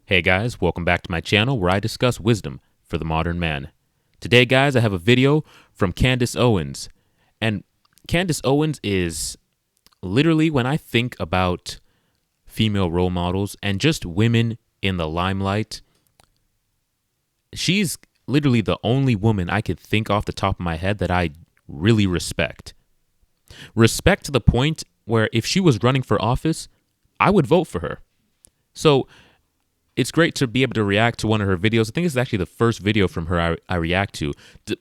Hey guys, welcome back to my channel where I discuss wisdom for the modern man. Today, guys, I have a video from Candace Owens. And Candace Owens is literally, when I think about female role models and just women in the limelight, she's literally the only woman I could think off the top of my head that I really respect. Respect to the point where if she was running for office, I would vote for her. So it's great to be able to react to one of her videos. I think it's actually the first video from her I react to,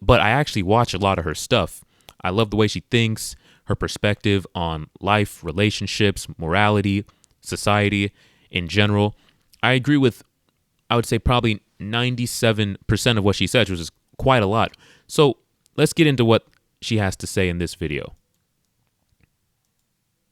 but I actually watch a lot of her stuff. I love the way she thinks, her perspective on life, relationships, morality, society in general. I agree with, I would say, probably 97% of what she says, which is quite a lot. So let's get into what she has to say in this video.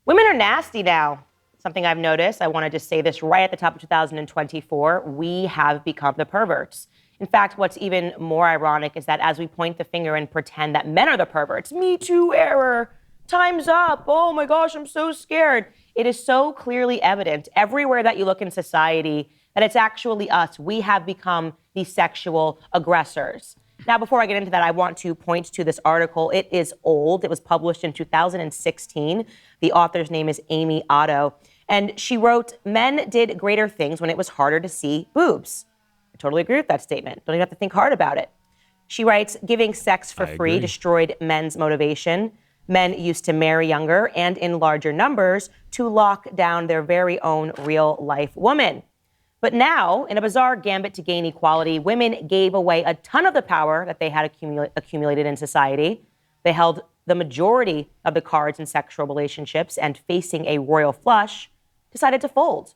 Women are nasty now. Something I've noticed, I want to just say this right at the top of 2024, we have become the perverts. In fact, what's even more ironic is that as we point the finger and pretend that men are the perverts, Me Too error, time's up, oh my gosh, I'm so scared. It is so clearly evident everywhere that you look in society that it's actually us. We have become the sexual aggressors. Now, before I get into that, I want to point to this article. It is old. It was published in 2016. The author's name is Amy Otto. And she wrote, men did greater things when it was harder to see boobs. I totally agree with that statement. Don't even have to think hard about it. She writes, giving sex for free destroyed men's motivation. Men used to marry younger and in larger numbers to lock down their very own real-life woman. But now, in a bizarre gambit to gain equality, women gave away a ton of the power that they had accumulated in society. They held the majority of the cards in sexual relationships and, facing a royal flush, decided to fold.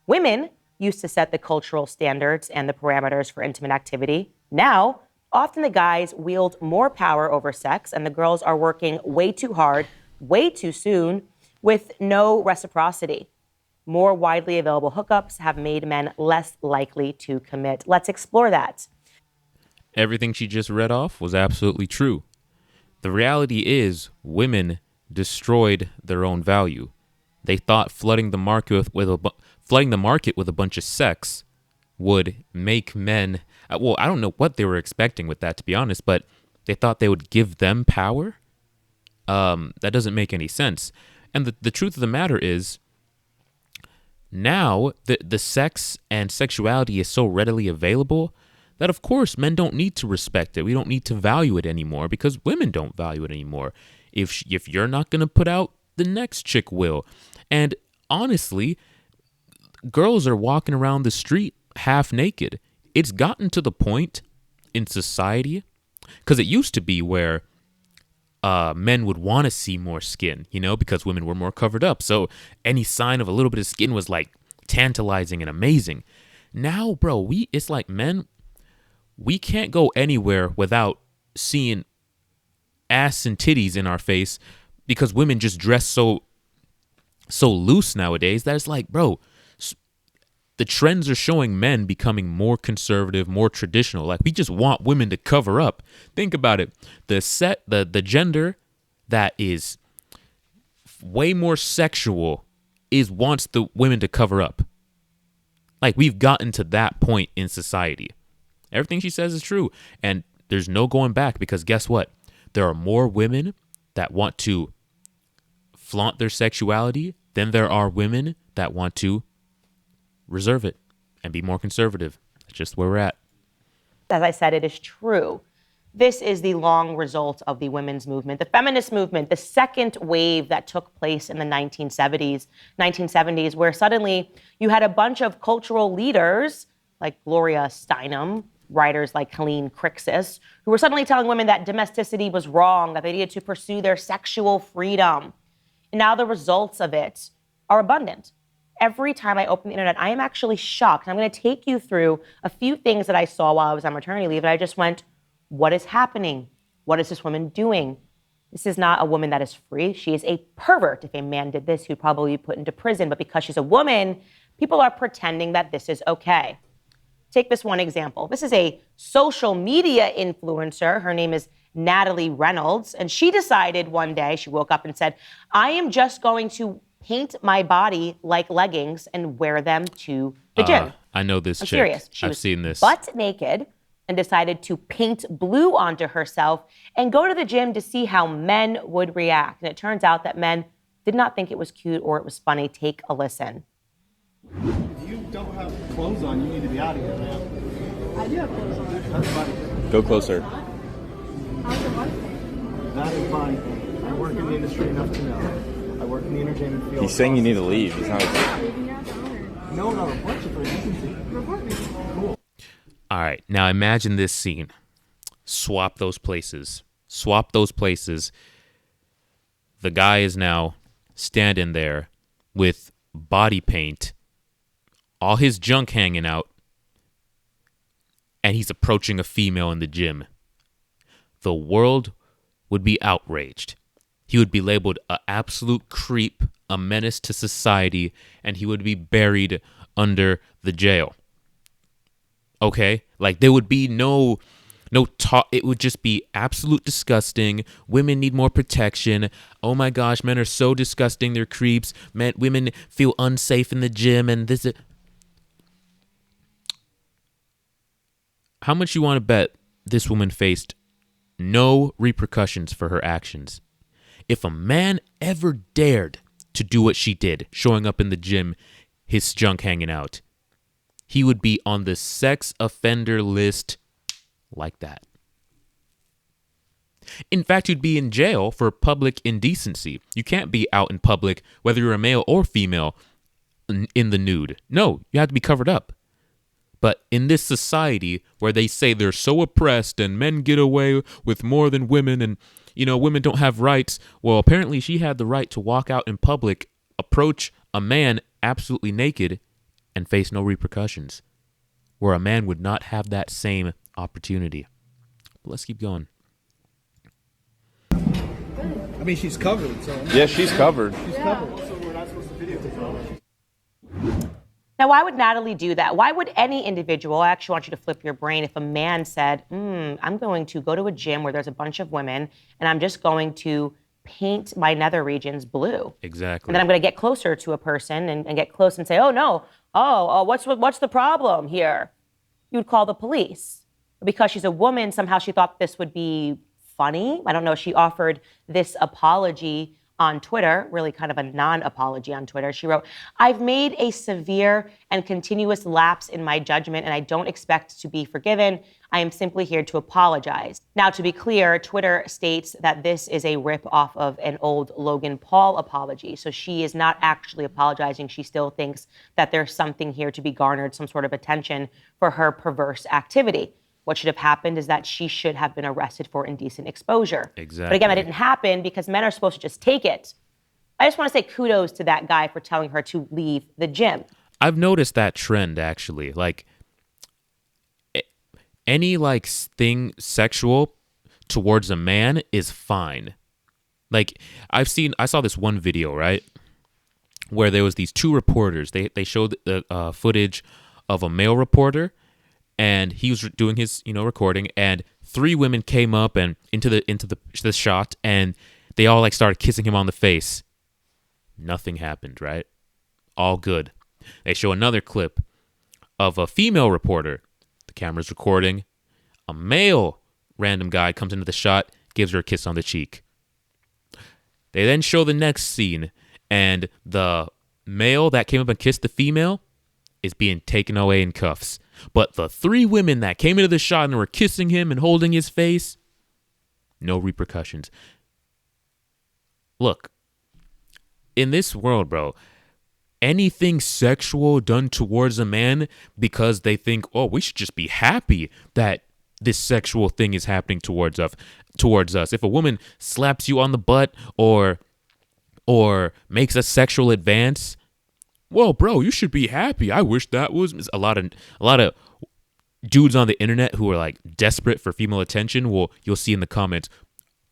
Women used to set the cultural standards and the parameters for intimate activity. Now, often the guys wield more power over sex, and the girls are working way too hard, way too soon, with no reciprocity. More widely available hookups have made men less likely to commit. Let's explore that. Everything she just read off was absolutely true. The reality is, women destroyed their own value. They thought flooding the market with a bunch of sex would make men. Well, I don't know what they were expecting with that, to be honest, but they thought they would give them power. That doesn't make any sense. And the truth of the matter is, now the sex and sexuality is so readily available that, of course, men don't need to respect it. We don't need to value it anymore because women don't value it anymore. If you're not going to put out, the next chick will. And honestly, girls are walking around the street half naked. It's gotten to the point in society, because it used to be where men would want to see more skin, because women were more covered up. So any sign of a little bit of skin was like tantalizing and amazing. Now, bro, it's like men, we can't go anywhere without seeing ass and titties in our face because women just dress so loose nowadays that it's like, bro, the trends are showing men becoming more conservative, more traditional. Like, we just want women to cover up. Think about it. The gender that is way more sexual wants the women to cover up. Like, we've gotten to that point in society. Everything she says is true. And there's no going back, because guess what? There are more women that want to flaunt their sexuality than there are women that want to reserve it and be more conservative. That's just where we're at. As I said, it is true. This is the long result of the women's movement, the feminist movement, the second wave that took place in the 1970s, where suddenly you had a bunch of cultural leaders like Gloria Steinem, writers like Helene Crixus, who were suddenly telling women that domesticity was wrong, that they needed to pursue their sexual freedom. And now the results of it are abundant. Every time I open the internet, I am actually shocked. I'm going to take you through a few things that I saw while I was on maternity leave, and I just went, what is happening? What is this woman doing? This is not a woman that is free. She is a pervert. If a man did this, he'd probably be put into prison. But because she's a woman, people are pretending that this is okay. Take this one example. This is a social media influencer. Her name is Natalie Reynolds. And she decided one day, she woke up and said, I am just going to paint my body like leggings and wear them to the gym. I know this I'm chick. serious. She I've was seen this. butt naked and decided to paint blue onto herself and go to the gym to see how men would react. And it turns out that men did not think it was cute or it was funny. Take a listen. If you don't have clothes on, you need to be out of here, man. I do have clothes on. That's funny. Go closer. How's your body thing? That is fine. I work in the industry enough to know. I work in the entertainment field. He's saying you need to leave. He's not. Leaving your house or No, no, report you for decency. report me. Cool. All right, now imagine this scene. Swap those places. Swap those places. The guy is now standing there with body paint, all his junk hanging out, and he's approaching a female in the gym. The world would be outraged. He would be labeled an absolute creep, a menace to society, and he would be buried under the jail. Okay? Like, there would be no talk. It would just be absolute disgusting. Women need more protection. Oh my gosh, men are so disgusting. They're creeps. Women feel unsafe in the gym, and this. How much you want to bet this woman faced no repercussions for her actions? If a man ever dared to do what she did, showing up in the gym, his junk hanging out, he would be on the sex offender list like that. In fact, you'd be in jail for public indecency. You can't be out in public, whether you're a male or female, in the nude. No, you have to be covered up. But in this society where they say they're so oppressed and men get away with more than women and, women don't have rights, well, apparently she had the right to walk out in public, approach a man absolutely naked, and face no repercussions, where a man would not have that same opportunity. But let's keep going. I mean, she's covered, so. Yeah, she's covered. She's covered, so we're not supposed to videotape her. Now, why would Natalie do that? Why would any individual, I actually want you to flip your brain, if a man said, I'm going to go to a gym where there's a bunch of women and I'm just going to paint my nether regions blue. Exactly. And then I'm going to get closer to a person and get close and say, oh, no, what's the problem here? You would call the police. But because she's a woman, somehow she thought this would be funny. I don't know. She offered this apology on Twitter, really kind of a non-apology on Twitter. She wrote, I've made a severe and continuous lapse in my judgment, and I don't expect to be forgiven. I am simply here to apologize. Now, to be clear, Twitter states that this is a rip off of an old Logan Paul apology. So she is not actually apologizing. She still thinks that there's something here to be garnered, some sort of attention for her perverse activity. What should have happened is that she should have been arrested for indecent exposure. Exactly. But again, that didn't happen because men are supposed to just take it. I just want to say kudos to that guy for telling her to leave the gym. I've noticed that trend, actually. Like, any thing sexual towards a man is fine. Like, I saw this one video, right, where there was these two reporters. They showed the footage of a male reporter, and he was doing his recording, and three women came up and into the shot, and they all started kissing him on the face. Nothing happened, right? All good. They show another clip of a female reporter. The camera's recording. A male random guy comes into the shot, gives her a kiss on the cheek. They then show the next scene, and the male that came up and kissed the female is being taken away in cuffs. But the three women that came into the shot and were kissing him and holding his face, no repercussions. Look, in this world, bro, anything sexual done towards a man because they think, oh, we should just be happy that this sexual thing is happening towards us. If a woman slaps you on the butt or makes a sexual advance, well, bro, you should be happy. I wish that was a lot of dudes on the internet who are desperate for female attention. Well, you'll see in the comments,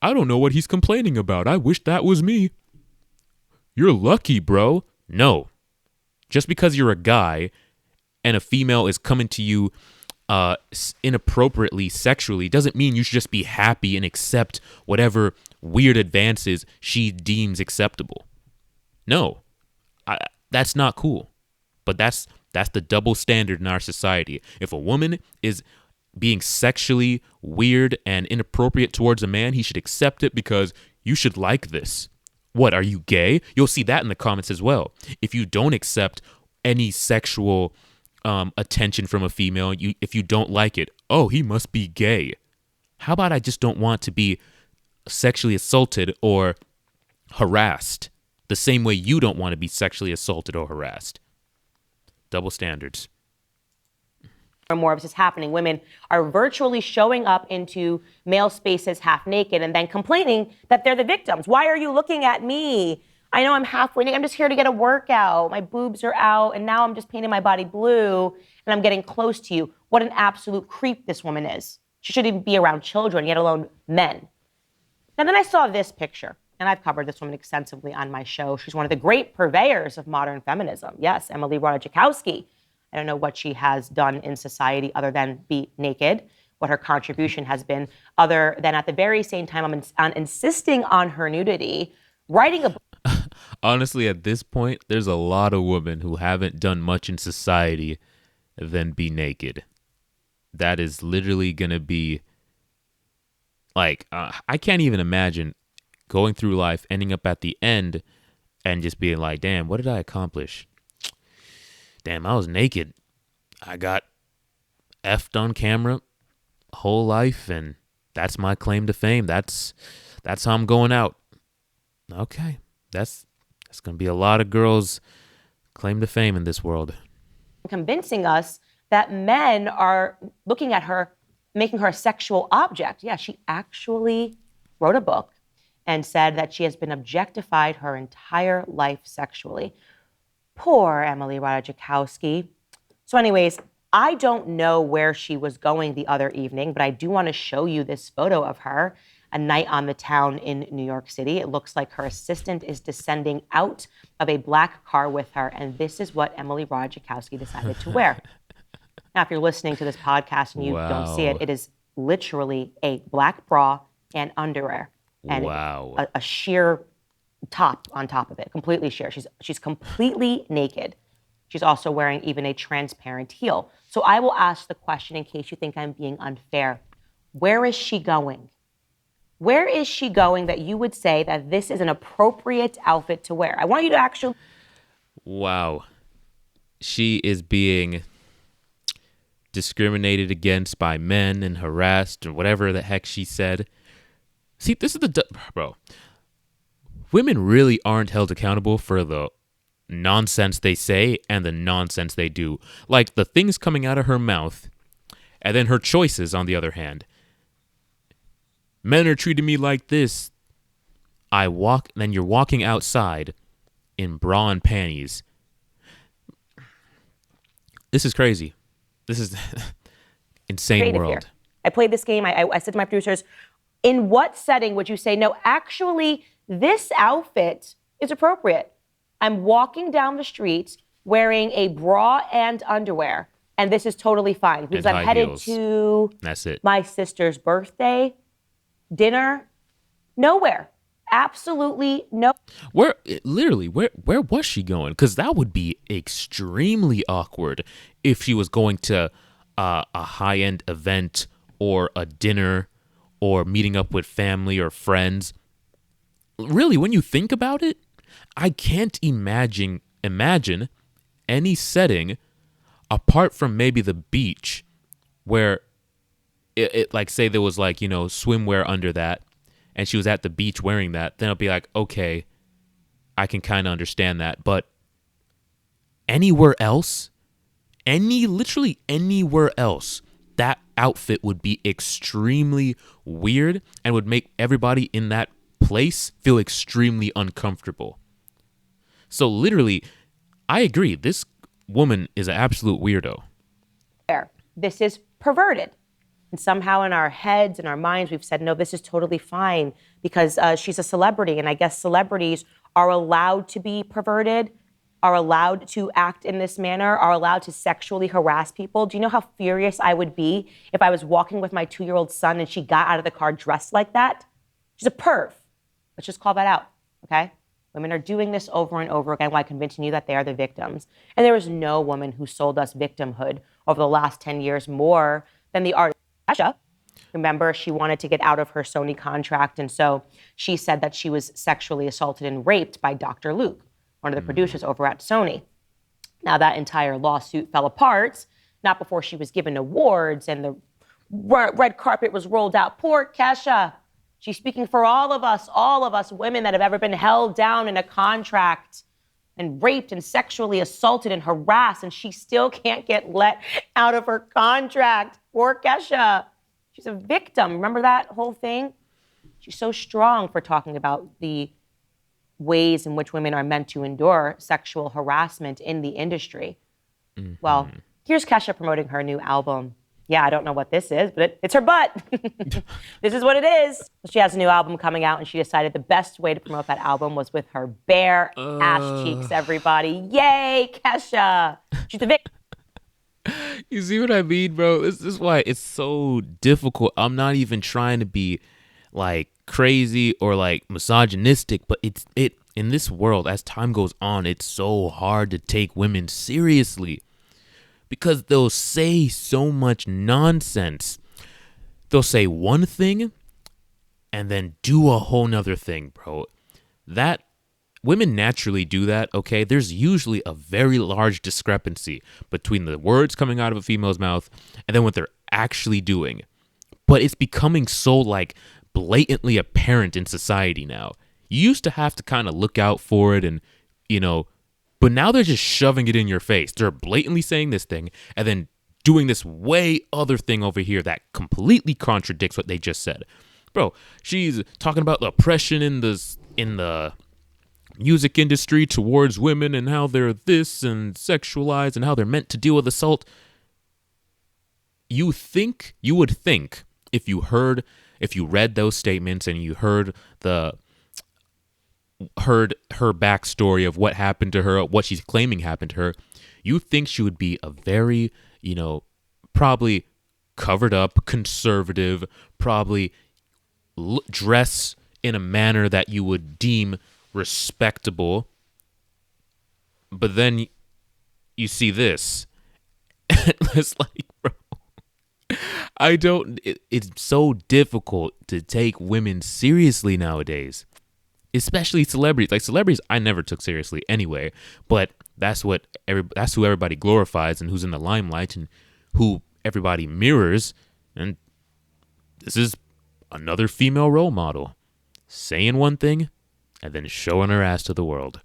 I don't know what he's complaining about. I wish that was me. You're lucky, bro. No. Just because you're a guy and a female is coming to you inappropriately sexually doesn't mean you should just be happy and accept whatever weird advances she deems acceptable. No. That's not cool. But that's the double standard in our society. If a woman is being sexually weird and inappropriate towards a man, he should accept it because you should like this. What, are you gay? You'll see that in the comments as well. If you don't accept any sexual attention from a female, if you don't like it, oh, he must be gay. How about I just don't want to be sexually assaulted or harassed the same way you don't want to be sexually assaulted or harassed? Double standards. More of this is happening. Women are virtually showing up into male spaces half naked and then complaining that they're the victims. Why are you looking at me? I know I'm halfway naked. I'm just here to get a workout. My boobs are out, and now I'm just painting my body blue, and I'm getting close to you. What an absolute creep this woman is. She shouldn't even be around children, yet alone men. Now, then I saw this picture, and I've covered this woman extensively on my show. She's one of the great purveyors of modern feminism. Yes, Emily Ratajkowski. I don't know what she has done in society other than be naked, what her contribution has been, other than at the very same time I'm insisting on her nudity, writing a book. Honestly, at this point, there's a lot of women who haven't done much in society than be naked. That is literally going to be like, I can't even imagine going through life, ending up at the end and just being like, damn, what did I accomplish? Damn, I was naked. I got effed on camera whole life, and that's my claim to fame. That's how I'm going out. Okay, that's going to be a lot of girls' claim to fame in this world. Convincing us that men are looking at her, making her a sexual object. Yeah, she actually wrote a book and said that she has been objectified her entire life sexually. Poor Emily Ratajkowski. So anyways, I don't know where she was going the other evening, but I do want to show you this photo of her, a night on the town in New York City. It looks like her assistant is descending out of a black car with her, and this is what Emily Ratajkowski decided to wear. Now, if you're listening to this podcast and you don't see it, it is literally a black bra and underwear. And a sheer top on top of it, completely sheer. She's completely naked. She's also wearing even a transparent heel. So I will ask the question in case you think I'm being unfair. Where is she going? Where is she going that you would say that this is an appropriate outfit to wear? I want you to actually... Wow. She is being discriminated against by men and harassed and whatever the heck she said. See, this is bro. Women really aren't held accountable for the nonsense they say and the nonsense they do. Like the things coming out of her mouth and then her choices, on the other hand. Men are treating me like this. Then you're walking outside in bra and panties. This is crazy. This is insane world. Here. I played this game. I said to my producers, in what setting would you say, no, actually, this outfit is appropriate? I'm walking down the street wearing a bra and underwear, and this is totally fine because I'm headed to my sister's birthday dinner. Nowhere. Absolutely no. Where was she going? Because that would be extremely awkward if she was going to a high-end event or a dinner or meeting up with family or friends. Really, when you think about it, I can't imagine any setting apart from maybe the beach where it like, say there was like, swimwear under that and she was at the beach wearing that, then I'll be like, okay, I can kind of understand that. But anywhere else, literally anywhere else, that outfit would be extremely weird and would make everybody in that place feel extremely uncomfortable. So literally, I agree. This woman is an absolute weirdo. This is perverted. And somehow in our heads and our minds, we've said, no, this is totally fine because she's a celebrity. And I guess celebrities are allowed to be perverted, are allowed to act in this manner, are allowed to sexually harass people. Do you know how furious I would be if I was walking with my 2-year-old son and she got out of the car dressed like that? She's a perv. Let's just call that out, okay? Women are doing this over and over again while convincing you that they are the victims. And there is no woman who sold us victimhood over the last 10 years more than the artist Kesha. Remember, she wanted to get out of her Sony contract, and so she said that she was sexually assaulted and raped by Dr. Luke, one of the producers over at Sony. Now, that entire lawsuit fell apart, not before she was given awards and the red carpet was rolled out. Poor Kesha. She's speaking for all of us women that have ever been held down in a contract and raped and sexually assaulted and harassed, and she still can't get let out of her contract. Poor Kesha. She's a victim. Remember that whole thing? She's so strong for talking about the ways in which women are meant to endure sexual harassment in the industry. Well, here's Kesha promoting her new album. Yeah, I don't know what this is, but it's her butt. This is what it is. She has a new album coming out, and she decided the best way to promote that album was with her bare ass cheeks, everybody. Yay, Kesha. She's the victim. You see what I mean, bro? This is why it's so difficult. I'm not even trying to be like crazy or like misogynistic, but it in this world, as time goes on, it's so hard to take women seriously because they'll say so much nonsense. They'll say one thing and then do a whole nother thing, bro. That women naturally do that, okay? There's usually a very large discrepancy between the words coming out of a female's mouth and then what they're actually doing. But it's becoming so like blatantly apparent in society now. You used to have to kind of look out for it and, but now they're just shoving it in your face. They're blatantly saying this thing and then doing this way other thing over here that completely contradicts what they just said. Bro, she's talking about the oppression in the music industry towards women and how they're this and sexualized and how they're meant to deal with assault. You would think if you read those statements and you heard her backstory of what happened to her, what she's claiming happened to her, you think she would be a very, probably covered up, conservative, probably dress in a manner that you would deem respectable. But then you see this. It's like, bro, it's so difficult to take women seriously nowadays. Especially celebrities. Like celebrities, I never took seriously anyway. But that's who everybody glorifies and who's in the limelight and who everybody mirrors. And this is another female role model saying one thing and then showing her ass to the world.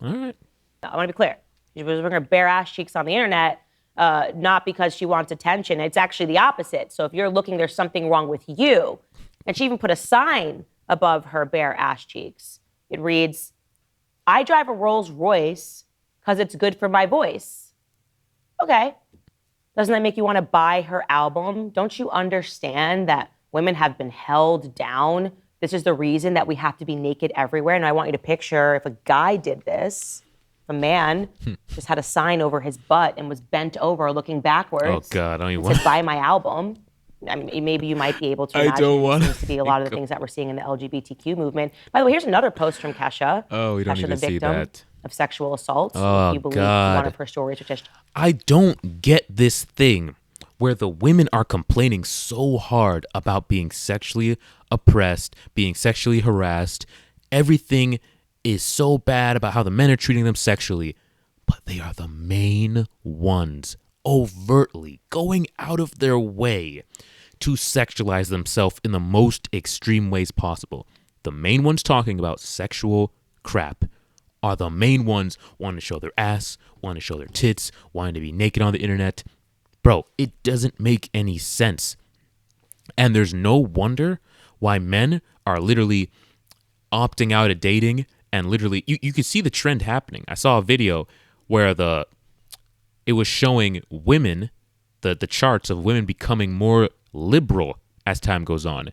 All right. I want to be clear. She was wearing her bare ass cheeks on the internet, not because she wants attention. It's actually the opposite. So if you're looking, there's something wrong with you. And she even put a sign above her bare ass cheeks. It reads, "I drive a Rolls Royce because it's good for my voice." Okay. Doesn't that make you want to buy her album? Don't you understand that women have been held down? This is the reason that we have to be naked everywhere. And I want you to picture if a guy did this, a man just had a sign over his butt and was bent over looking backwards. Oh, God. I don't even and want said, "Buy my album." I mean, maybe you might be able to imagine. I don't want it seems to be a lot of the things that we're seeing in the LGBTQ movement. By the way, here's another post from Kesha. Oh, we don't Kesha, need the to see victim that. of sexual assault. Oh, if you believe God. one of her stories, which is I don't get this thing where the women are complaining so hard about being sexually oppressed, being sexually harassed. Everything is so bad about how the men are treating them sexually, but they are the main ones overtly going out of their way to sexualize themselves in the most extreme ways possible. The main ones talking about sexual crap are the main ones wanting to show their ass, wanting to show their tits, wanting to be naked on the internet. Bro, it doesn't make any sense. And there's no wonder why men are literally opting out of dating and literally, you can see the trend happening. I saw a video where it was showing women, the charts of women becoming more liberal as time goes on.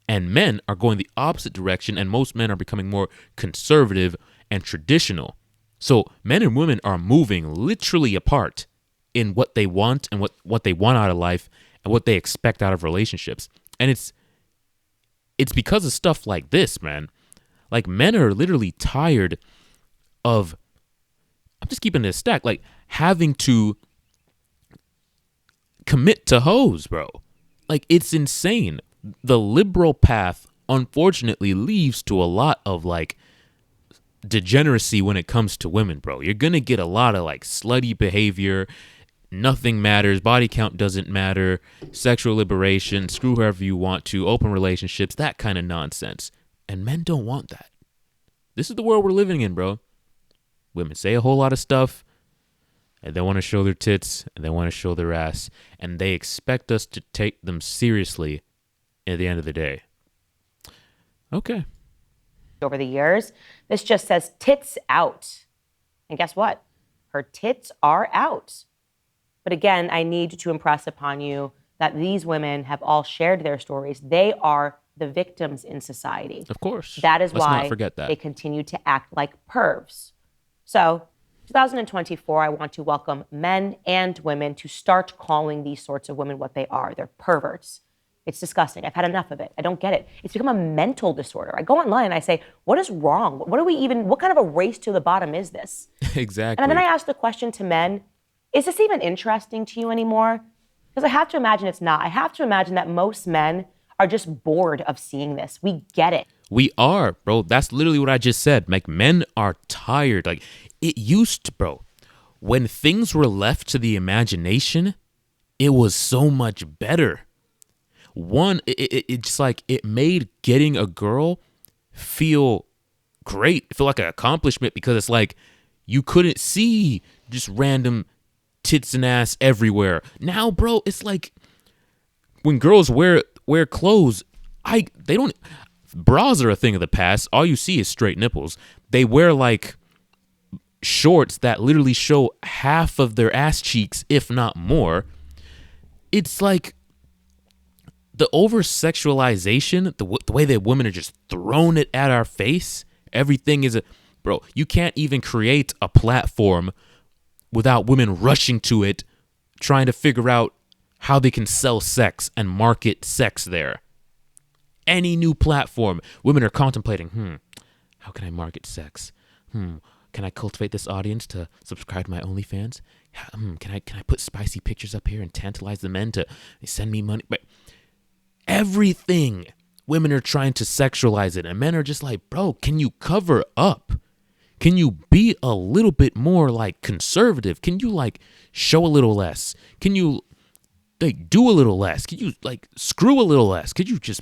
And men are going the opposite direction, and most men are becoming more conservative and traditional. So men and women are moving literally apart in what they want and what they want out of life and what they expect out of relationships. And it's because of stuff like this, man. Like, men are literally tired of, I'm just keeping this stack, like having to commit to hoes, bro. Like, it's insane. The liberal path, unfortunately, leads to a lot of like degeneracy when it comes to women, bro. You're gonna get a lot of like slutty behavior. Nothing matters. Body count doesn't matter. Sexual liberation. Screw whoever you want to. Open relationships. That kind of nonsense. And men don't want that. This is the world we're living in, bro. Women say a whole lot of stuff, and they want to show their tits, and they want to show their ass, and they expect us to take them seriously at the end of the day. Okay. over the years. This just says tits out. And guess what? Her tits are out. But again, I need to impress upon you that these women have all shared their stories. They are the victims in society. Of course. That is Let's why not forget that. they continue to act like pervs. So, 2024, I want to welcome men and women to start calling these sorts of women what they are. They're perverts. It's disgusting. I've had enough of it. I don't get it. It's become a mental disorder. I go online and I say, what is wrong? What kind of a race to the bottom is this? Exactly. And then I ask the question to men, is this even interesting to you anymore? Because I have to imagine it's not. I have to imagine that most men are just bored of seeing this. We get it. We are, bro. That's literally what I just said. Like, men are tired. Like, it used to, bro. When things were left to the imagination, it was so much better. One, it's like it made getting a girl feel great, feel like an accomplishment, because it's like you couldn't see just random tits and ass everywhere. Now, bro, it's like when girls wear clothes, they don't. Bras are a thing of the past. All you see is straight nipples. They wear like shorts that literally show half of their ass cheeks, if not more. It's like the over-sexualization, the way that women are just throwing it at our face. Everything is bro, you can't even create a platform without women rushing to it, trying to figure out how they can sell sex and market sex there. Any new platform, women are contemplating, how can I market sex? Can I cultivate this audience to subscribe to my OnlyFans? Can I put spicy pictures up here and tantalize the men to send me money? But everything, women are trying to sexualize it, and men are just like, bro, can you cover up? Can you be a little bit more like conservative? Can you like show a little less? Can you like do a little less? Can you like screw a little less? Could you just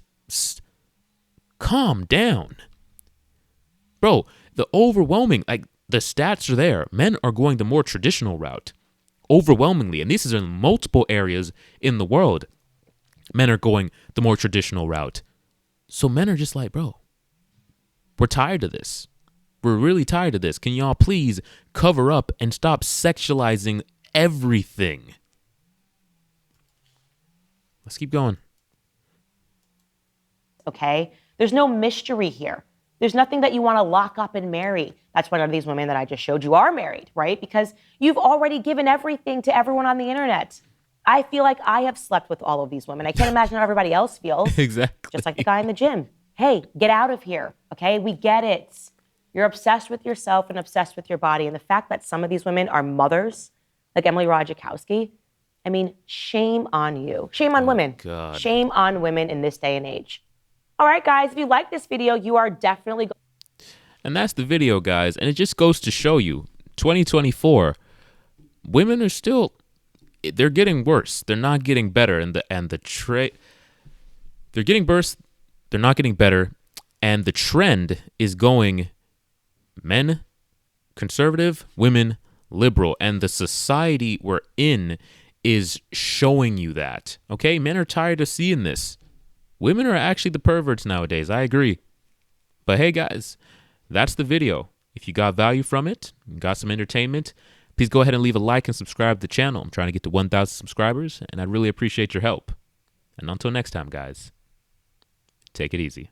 calm down? Bro, the overwhelming, like the stats are there. Men are going the more traditional route overwhelmingly. And this is in multiple areas in the world. Men are going the more traditional route. So men are just like, bro, we're tired of this. We're really tired of this. Can y'all please cover up and stop sexualizing everything? Let's keep going. Okay? There's no mystery here. There's nothing that you want to lock up and marry. That's why none of these women that I just showed you are married, right? Because you've already given everything to everyone on the internet. I feel like I have slept with all of these women. I can't imagine how everybody else feels. Exactly. Just like the guy in the gym. Hey, get out of here, okay? We get it. You're obsessed with yourself and obsessed with your body. And the fact that some of these women are mothers, like Emily Ratajkowski, I mean, shame on you. Shame on women. God. Shame on women in this day and age. All right, guys, if you like this video, you are definitely And that's the video, guys. And it just goes to show you, 2024, women are still, they're getting worse. They're not getting better. They're getting worse. They're not getting better. And the trend is going men, conservative, women, liberal. And the society we're in is showing you that. Okay? Men are tired of seeing this. Women are actually the perverts nowadays. I agree. But hey, guys, that's the video. If you got value from it, got some entertainment, please go ahead and leave a like and subscribe to the channel. I'm trying to get to 1,000 subscribers, and I'd really appreciate your help. And until next time, guys, take it easy.